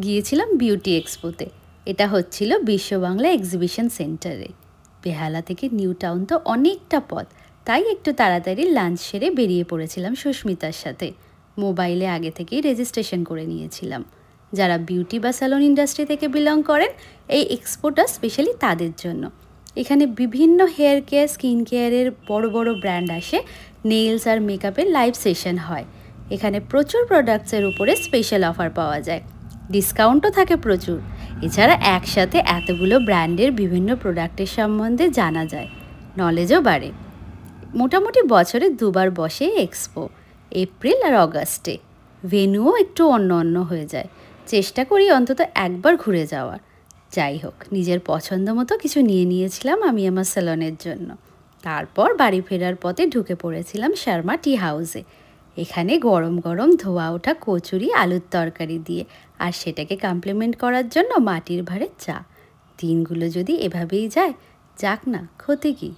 গিয়েছিলাম বিউটি এক্সপোতে। এটা হচ্ছিল বিশ্ব বাংলা এক্সিবিশন সেন্টারে। বেহালা থেকে নিউ টাউন তো অনেকটা পথ, তাই একটু তাড়াতাড়ি লাঞ্চ সেরে বেরিয়ে পড়েছিলাম সুস্মিতার সাথে। মোবাইলে আগে থেকেই রেজিস্ট্রেশন করে নিয়েছিলাম। যারা বিউটি বা স্যালন ইন্ডাস্ট্রি থেকে বিলং করেন, এই এক্সপোটা স্পেশালি তাদের জন্য। এখানে বিভিন্ন হেয়ার কেয়ার, স্কিন কেয়ারের বড় বড় ব্র্যান্ড আসে, নেইলস আর মেকআপের লাইভ সেশন হয়। এখানে প্রচুর প্রোডাক্টসের উপরে স্পেশাল অফার পাওয়া যায়, ডিসকাউন্টও থাকে প্রচুর। এছাড়া একসাথে এতগুলো ব্র্যান্ডের বিভিন্ন প্রোডাক্টের সম্বন্ধে জানা যায়, নলেজও বাড়ে। মোটামুটি বছরে দুবার বসে এক্সপো, এপ্রিল আর অগাস্টে। ভেন্যুও একটু অন্য অন্য হয়ে যায়, চেষ্টা করি অন্তত একবার ঘুরে যাওয়ার। যাই হোক, নিজের পছন্দ মতো কিছু নিয়ে নিয়েছিলাম আমি আমার স্যালনের জন্য। তারপর বাড়ি ফেরার পথে ঢুকে পড়েছিলাম শর্মা টি হাউসে। এখানে গরম গরম ধোয়া ওঠা কচুরি আলুর তরকারি দিয়ে, আর সেটাকে কমপ্লিমেন্ট করার জন্য মাটির ভাঁড়ের চা। দিনগুলো যদি এভাবেই যায়, যাক না, ক্ষতি কী।